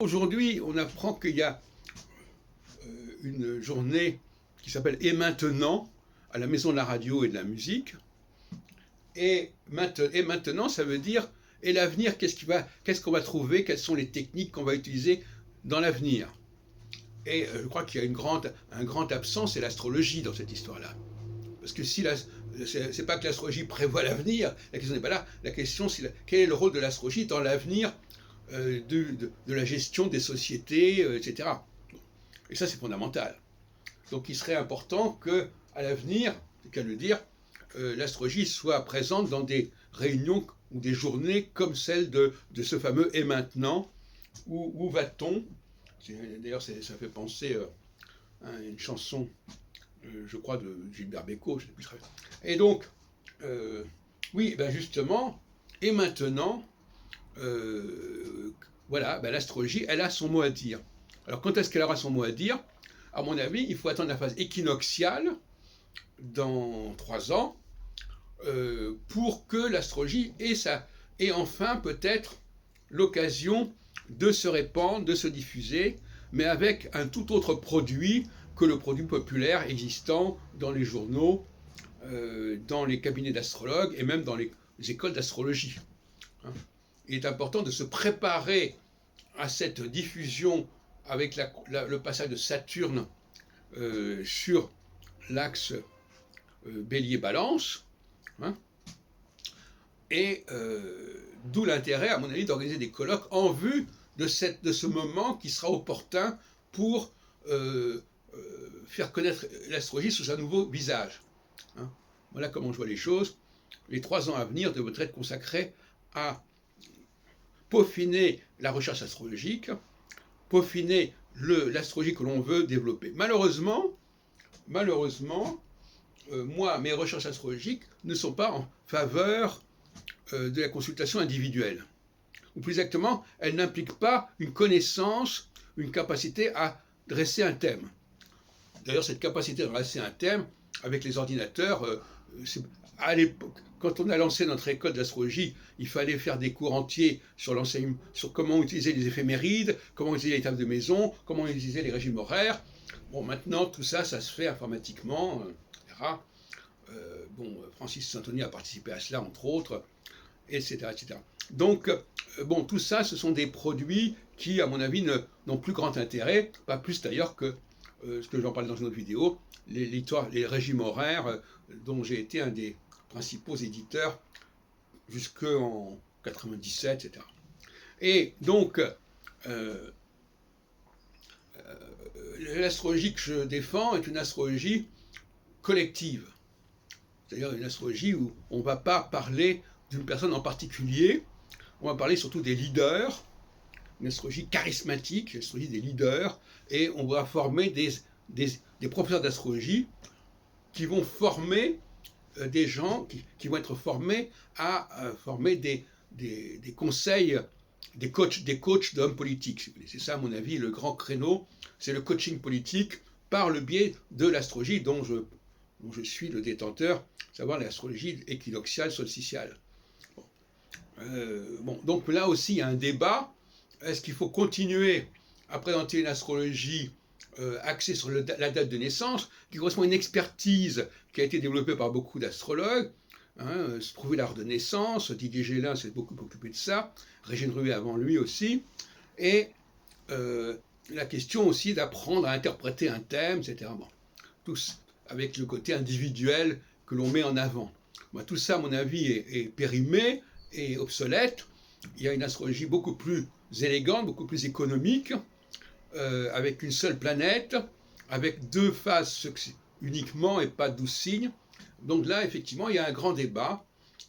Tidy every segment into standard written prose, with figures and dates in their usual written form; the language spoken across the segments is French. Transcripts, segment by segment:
Aujourd'hui, on apprend qu'il y a une journée qui s'appelle Et maintenant, à la Maison de la Radio et de la musique. Et maintenant, ça veut dire, et l'avenir, qu'est-ce qu'on va trouver, quelles sont les techniques qu'on va utiliser dans l'avenir. Et je crois qu'il y a un grand absent, c'est l'astrologie dans cette histoire-là. Parce que si c'est pas que l'astrologie prévoit l'avenir, la question n'est pas là, la question c'est quel est le rôle de l'astrologie dans l'avenir de la gestion des sociétés, etc. Et ça, c'est fondamental. Donc, il serait important qu'à l'avenir, c'est qu'à le dire, l'astrologie soit présente dans des réunions ou des journées comme celle de ce fameux Et maintenant, où va-t-on? D'ailleurs, ça fait penser à une chanson, je crois, de Gilbert Bécaud, je ne sais plus très bien. Et donc, oui, ben justement, et maintenant, voilà, ben l'astrologie, elle a son mot à dire. Alors, quand est-ce qu'elle aura son mot à dire? À mon avis, il faut attendre la phase équinoxiale, dans 3 ans, pour que l'astrologie ait enfin peut-être l'occasion de se répandre, de se diffuser, mais avec un tout autre produit que le produit populaire existant dans les journaux, dans les cabinets d'astrologues et même dans les écoles d'astrologie. Il est important de se préparer à cette diffusion avec le passage de Saturne sur l'axe Bélier-Balance, et d'où l'intérêt, à mon avis, d'organiser des colloques en vue de ce moment qui sera opportun pour faire connaître l'astrologie sous un nouveau visage. Voilà comment je vois les choses. Les 3 ans à venir devraient être consacrés à peaufiner la recherche astrologique, peaufiner l'astrologie que l'on veut développer. Malheureusement, moi, mes recherches astrologiques ne sont pas en faveur de la consultation individuelle. Ou plus exactement, elles n'impliquent pas une connaissance, une capacité à dresser un thème. D'ailleurs, cette capacité à dresser un thème, avec les ordinateurs, à l'époque, quand on a lancé notre école d'astrologie, il fallait faire des cours entiers sur l'enseignement, sur comment utiliser les éphémérides, comment utiliser les tables de maison, comment utiliser les régimes horaires. Bon, maintenant, tout ça, ça se fait informatiquement, etc. Francis Santoni a participé à cela, entre autres, etc. etc. Donc, tout ça, ce sont des produits qui, à mon avis, n'ont plus grand intérêt, pas plus d'ailleurs que ce que j'en parlais dans une autre vidéo, les régimes horaires, dont j'ai été un des principaux éditeurs jusqu'en 97, etc. Et donc, l'astrologie que je défends est une astrologie collective. C'est-à-dire une astrologie où on ne va pas parler d'une personne en particulier, on va parler surtout des leaders, une astrologie charismatique, une astrologie des leaders, et on va former des professeurs d'astrologie qui vont former des gens, qui vont être formés à former des conseils, des coachs d'hommes politiques. C'est ça, à mon avis, le grand créneau, c'est le coaching politique par le biais de l'astrologie dont je suis le détenteur, savoir l'astrologie équinoxiale, solsticiale. Donc là aussi, il y a un débat. Est-ce qu'il faut continuer à présenter une astrologie axée sur la date de naissance, qui correspond à une expertise qui a été développée par beaucoup d'astrologues, se trouver l'heure de naissance, Didier Gélin s'est beaucoup occupé de ça, Régine Ruet avant lui aussi, et la question aussi d'apprendre à interpréter un thème, etc. Tous avec le côté individuel que l'on met en avant. Tout ça, à mon avis, est périmé et obsolète. Il y a une astrologie beaucoup plus élégante, beaucoup plus économique, avec une seule planète, avec 2 phases uniquement et pas 12 signes. Donc là, effectivement, il y a un grand débat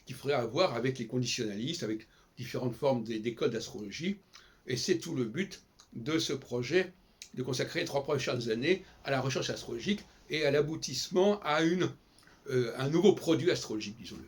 qu'il faudrait avoir avec les conditionnalistes, avec différentes formes d'écoles d'astrologie. Et c'est tout le but de ce projet, de consacrer les 3 prochaines années à la recherche astrologique et à l'aboutissement à un nouveau produit astrologique, disons-le.